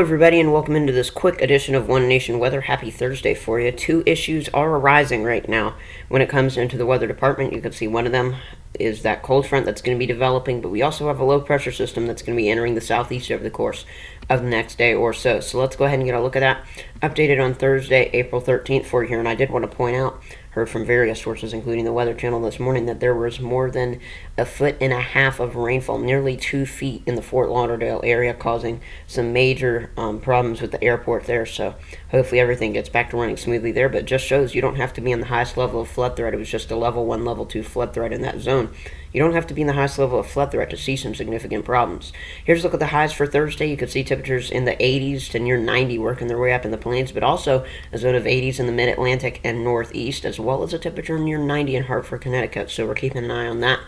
everybody, and welcome into this quick edition of One Nation Weather. Happy Thursday for you. Two issues are arising right now when it comes into the weather department. You can see one of them is that cold front that's going to be developing, but we also have a low pressure system that's going to be entering the southeast over the course of the next day or so. So let's go ahead and get a look at that. Updated on Thursday, April 13th for you here, and I did want to point out, heard from various sources, including the Weather Channel this morning, that there was more than 1.5 feet of rainfall, nearly 2 feet in the Fort Lauderdale area, causing some major problems with the airport there. So hopefully everything gets back to running smoothly there, but it just shows you don't have to be in the highest level of flood threat. It was just a level 1, level 2 flood threat in that zone. You don't have to be in the highest level of flood threat to see some significant problems. Here's a look at the highs for Thursday. You can see temperatures in the 80s to near 90 working their way up in the plains, but also a zone of 80s in the mid-Atlantic and northeast, as well as a temperature near 90 in Hartford, Connecticut. So we're keeping an eye on that.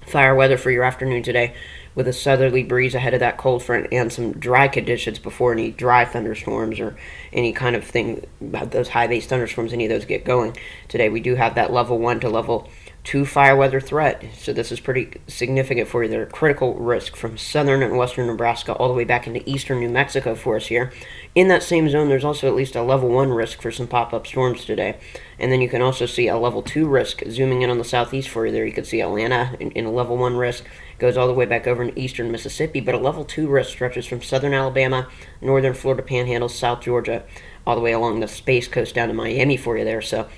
Fire weather for your afternoon today, with a southerly breeze ahead of that cold front and some dry conditions before any dry thunderstorms or any kind of thing, those high-based thunderstorms, any of those get going. Today we do have that level 1 to level 2 fire weather threat, so this is pretty significant for you. They're critical risk from southern and western Nebraska all the way back into eastern New Mexico for us here. In that same zone, there's also at least a level 1 risk for some pop-up storms today. And then you can also see a level 2 risk zooming in on the southeast for you there. You can see Atlanta in a level 1 risk, goes all the way back over into eastern Mississippi, but a level 2 risk stretches from southern Alabama, northern Florida Panhandle, South Georgia, all the way along the Space Coast down to Miami for you there. So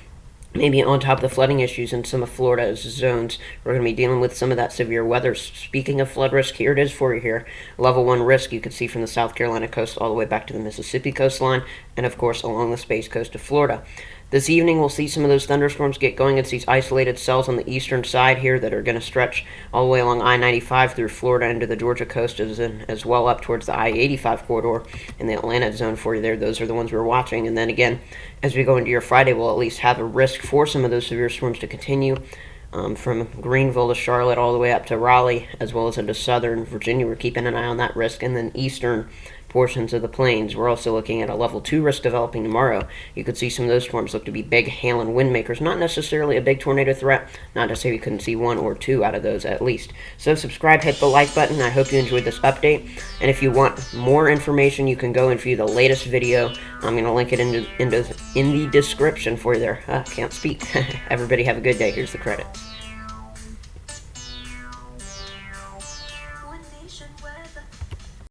maybe on top of the flooding issues in some of Florida's zones, we're going to be dealing with some of that severe weather. Speaking of flood risk, here it is for you here. Level 1 risk you can see from the South Carolina coast all the way back to the Mississippi coastline, and of course along the Space Coast of Florida. This evening, we'll see some of those thunderstorms get going. It's these isolated cells on the eastern side here that are going to stretch all the way along I-95 through Florida into the Georgia coast, as well up towards the I-85 corridor in the Atlanta zone for you there. Those are the ones we're watching. And then again, as we go into your Friday, we'll at least have a risk for some of those severe storms to continue from Greenville to Charlotte all the way up to Raleigh, as well as into southern Virginia. We're keeping an eye on that risk. And then eastern portions of the plains, we're also looking at a level 2 risk developing tomorrow. You could see some of those storms look to be big hail and wind makers, not necessarily a big tornado threat, not to say we couldn't see 1 or 2 out of those at least. So subscribe, hit the like button. I hope you enjoyed this update, and if you want more information, you can go and view the latest video. I'm going to link it in the description for you there. Can't speak. Everybody have a good day. Here's the credits.